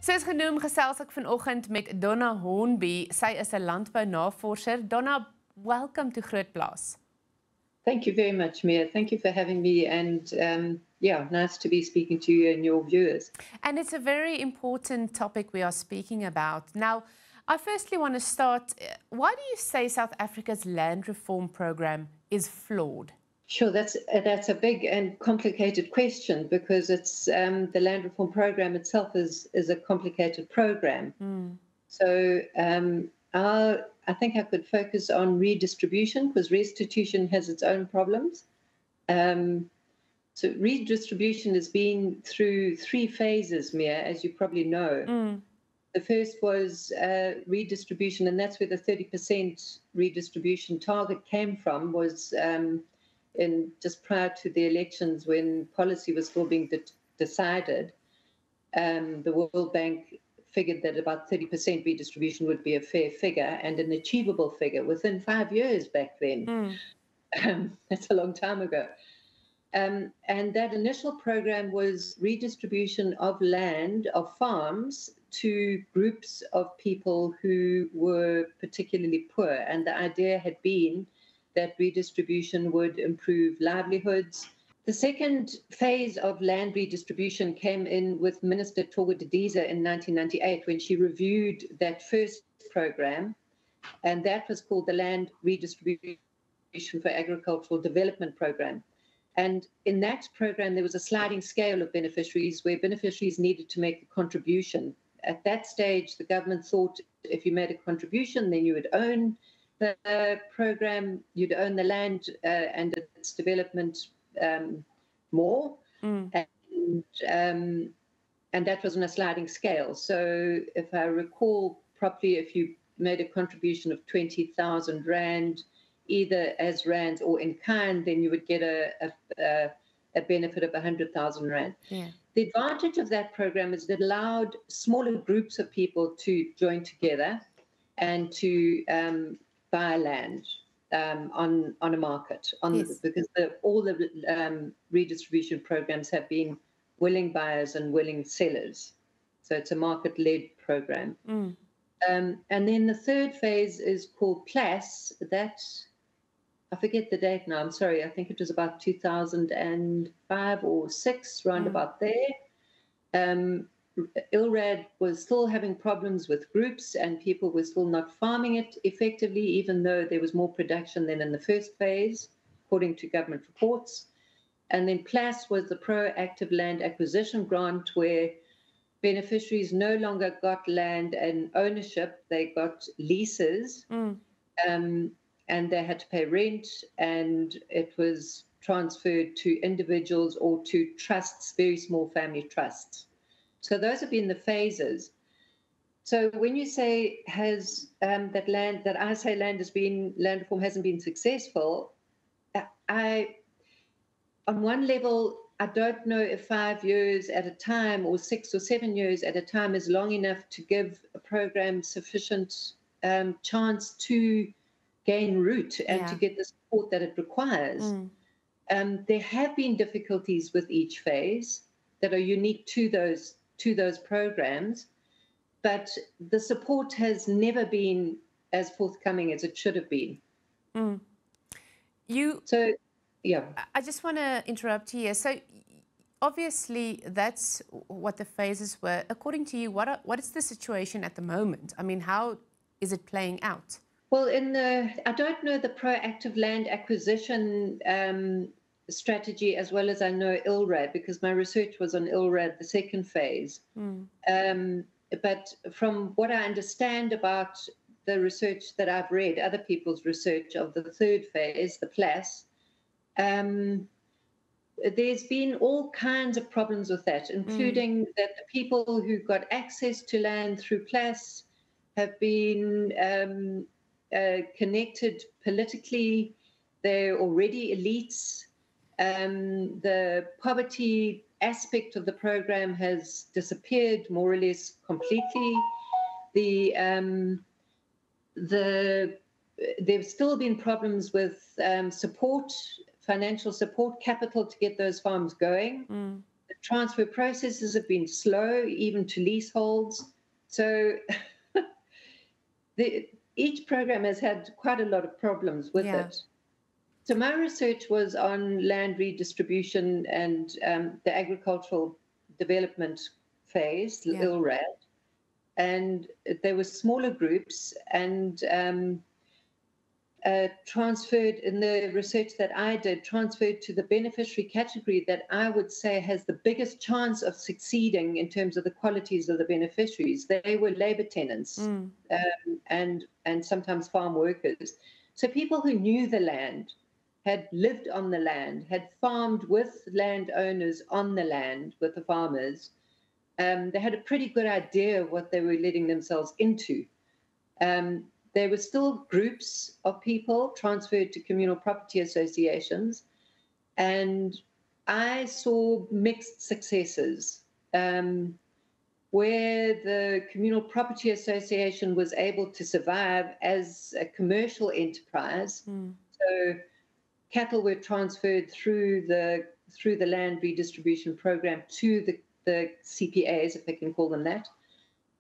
Soos genoem gesels ek vanoggend met Donna Hornby. Sy is 'n landbounavorser. Donna, welcome to Groot Plaas. Thank you very much, Mia. Thank you for having me. And yeah, nice to be speaking to you and your viewers. And it's a very important topic we are speaking about. Now, I firstly want to start, why do you say South Africa's land reform program is flawed? Sure, that's a big and complicated question because it's the land reform program itself is a complicated program. So I think I could focus on redistribution because restitution has its own problems. So redistribution has been through 3 phases, Mia, as you probably know. The first was redistribution, and that's where the 30% redistribution target came from, was in just prior to the elections when policy was still being decided. The World Bank figured that about 30% redistribution would be a fair figure and an achievable figure within 5 years back then. That's a long time ago. And that initial program was redistribution of land, of farms, to groups of people who were particularly poor. And the idea had been that redistribution would improve livelihoods. The second phase of land redistribution came in with Minister Togodidiza in 1998 when she reviewed that first program, and that was called the Land Redistribution for Agricultural Development Program. And in that program, there was a sliding scale of beneficiaries where beneficiaries needed to make a contribution. At that stage, the government thought if you made a contribution, then you would own the program, you'd own the land and its development more. And that was on a sliding scale. So if I recall properly, if you made a contribution of 20,000 Rand, either as rands or in kind, then you would get a benefit of 100,000 Rand. Yeah. The advantage of that program is that it allowed smaller groups of people to join together and to buy land on a market, Yes. because all the redistribution programs have been willing buyers and willing sellers. So it's a market-led program. And then the third phase is called PLAS. I forget the date now, I'm sorry, I think it was about 2005 or 6, round about there. ILRAD was still having problems with groups and people were still not farming it effectively, even though there was more production than in the first phase, according to government reports. And then PLAS was the proactive land acquisition grant, where beneficiaries no longer got land and ownership, they got leases. And they had to pay rent, and it was transferred to individuals or to trusts, very small family trusts. So those have been the phases. So when you say has land reform hasn't been successful, on one level, I don't know if 5 years at a time or 6 or 7 years at a time is long enough to give a program sufficient chance to gain root and to get the support that it requires. There have been difficulties with each phase that are unique to those programs, but the support has never been as forthcoming as it should have been. So, yeah. I just want to interrupt here. So obviously that's what the phases were. According to you, what is the situation at the moment? I mean, how is it playing out? Well, I don't know the proactive land acquisition strategy as well as I know ILRAD, because my research was on ILRAD, the second phase. But from what I understand about the research that I've read, other people's research of the third phase, the PLAS, there's been all kinds of problems with that, including that the people who got access to land through PLAS have been connected politically. They're already elites. The poverty aspect of the program has disappeared more or less completely. There's still been problems with support, financial support, capital to get those farms going. transfer processes have been slow, even to leaseholds. So each program has had quite a lot of problems with it. So my research was on land redistribution and the agricultural development phase, ILRAD. And there were smaller groups, and transferred in the research that I did, transferred to the beneficiary category that I would say has the biggest chance of succeeding in terms of the qualities of the beneficiaries. They were labor tenants and sometimes farm workers. So people who knew the land, had lived on the land, had farmed with landowners on the land, with the farmers. They had a pretty good idea of what they were letting themselves into. There were still groups of people transferred to communal property associations, and I saw mixed successes where the communal property association was able to survive as a commercial enterprise. So cattle were transferred through the land redistribution program to the CPAs, if I can call them that,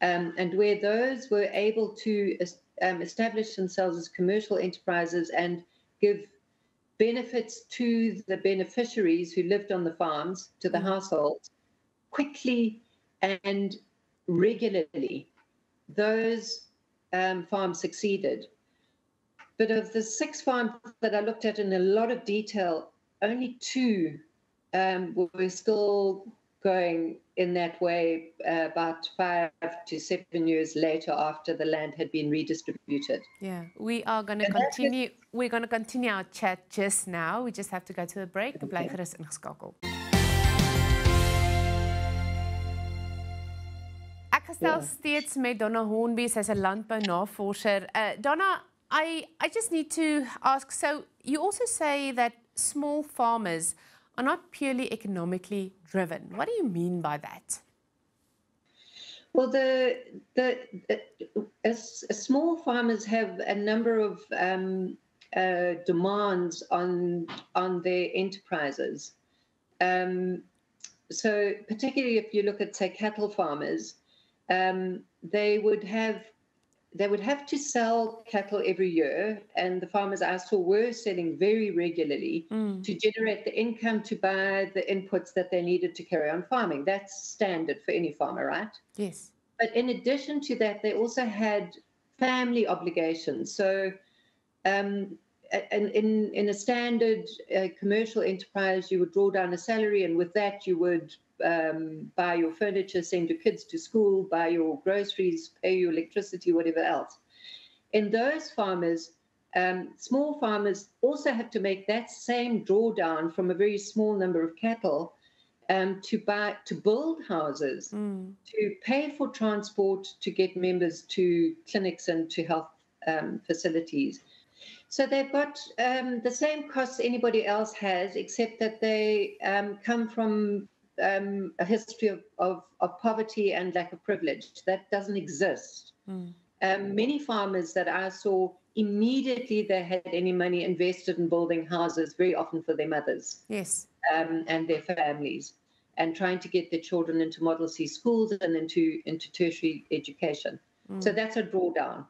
and where those were able to establish themselves as commercial enterprises and give benefits to the beneficiaries who lived on the farms, to the households, quickly and regularly, those farms succeeded. But of the 6 farms that I looked at in a lot of detail, only 2 were still going in that way about 5 to 7 years later after the land had been redistributed. Yeah, we are going to continue. We're going to continue our chat just now. We just have to go to a break. Bly gerus ingeskakel. Ek gesels steeds met Donna Hornby, sy's 'n landbounavorser. Donna, I just need to ask, so you also say that small farmers are not purely economically driven. What do you mean by that? Well, small farmers have a number of demands on their enterprises. So particularly if you look at, say, cattle farmers, they would have to sell cattle every year, and the farmers I saw were selling very regularly to generate the income to buy the inputs that they needed to carry on farming. That's standard for any farmer, right? Yes. But in addition to that, they also had family obligations. So in a standard commercial enterprise, you would draw down a salary, and with that you would buy your furniture, send your kids to school, buy your groceries, pay your electricity, whatever else. In those farmers, small farmers also have to make that same drawdown from a very small number of cattle to build houses, to pay for transport, to get members to clinics and to health facilities. So they've got the same costs anybody else has, except that they come from a history of poverty and lack of privilege. That doesn't exist. Many farmers that I saw, immediately they had any money invested in building houses, very often for their mothers. Yes. And their families, and trying to get their children into Model C schools and into tertiary education. So that's a drawdown.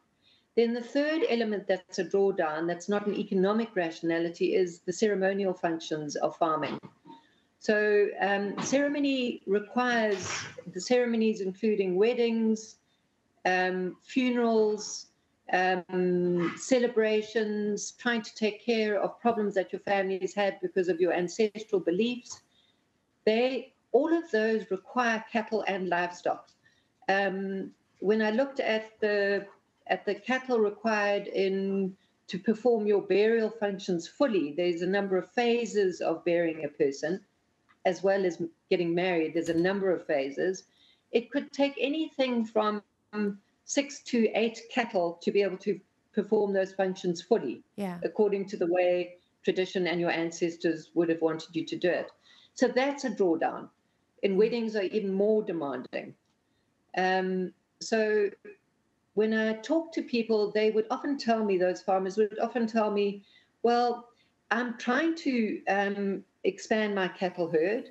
Then the third element that's a drawdown, that's not an economic rationality, is the ceremonial functions of farming. So ceremony requires the ceremonies including weddings, funerals, celebrations, trying to take care of problems that your families had because of your ancestral beliefs. All of those require cattle and livestock. When I looked at the cattle required to perform your burial functions fully, there's a number of phases of burying a person, as well as getting married. There's a number of phases. It could take anything from 6 to 8 cattle to be able to perform those functions fully, according to the way tradition and your ancestors would have wanted you to do it. So that's a drawdown. And weddings are even more demanding. So when I talk to people, they would often tell me, those farmers would often tell me, well, I'm trying to expand my cattle herd,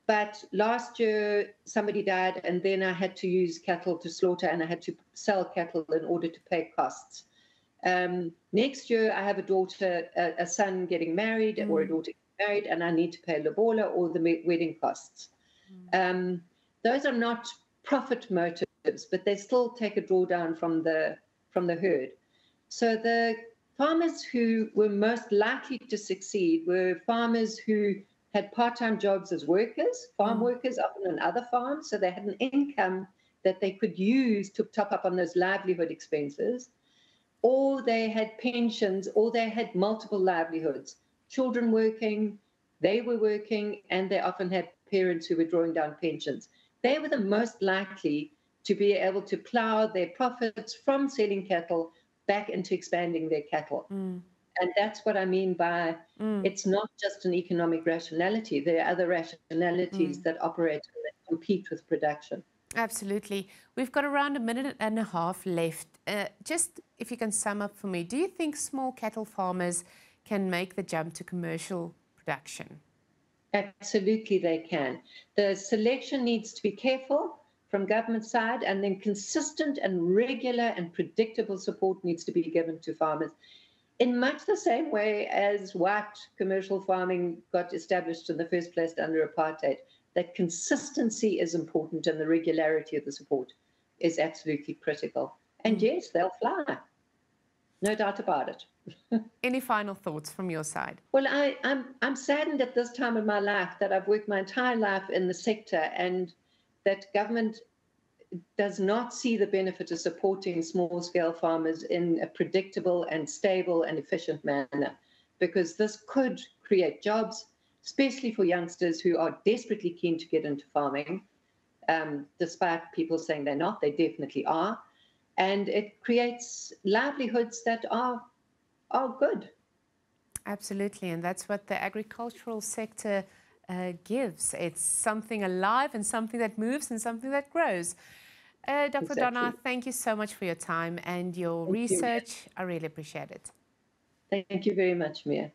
But last year, somebody died, and then I had to use cattle to slaughter, and I had to sell cattle in order to pay costs. Next year, I have a son getting married, or a daughter getting married, and I need to pay lobola or the wedding costs. Those are not profit motives, but they still take a drawdown from the herd. So the farmers who were most likely to succeed were farmers who had part-time jobs as workers, farm workers, often on other farms, so they had an income that they could use to top up on those livelihood expenses, or they had pensions, or they had multiple livelihoods, children working, they were working, and they often had parents who were drawing down pensions. They were the most likely to be able to plow their profits from selling cattle back into expanding their cattle. And that's what I mean by it's not just an economic rationality. There are other rationalities that operate and that compete with production. Absolutely. We've got around a minute and a half left. Just if you can sum up for me, do you think small cattle farmers can make the jump to commercial production? Absolutely, they can. The selection needs to be careful from government side, and then consistent and regular and predictable support needs to be given to farmers. In much the same way as white commercial farming got established in the first place under apartheid, that consistency is important and the regularity of the support is absolutely critical. And yes, they'll fly. No doubt about it. Any final thoughts from your side? Well, I'm saddened at this time in my life that I've worked my entire life in the sector and that government does not see the benefit of supporting small-scale farmers in a predictable and stable and efficient manner, because this could create jobs, especially for youngsters who are desperately keen to get into farming, despite people saying they're not, they definitely are. And it creates livelihoods that are good. Absolutely, and that's what the agricultural sector gives. It's something alive and something that moves and something that grows. Dr. Exactly. Donna, thank you so much for your time and your research. I really appreciate it. Thank you very much, Mia.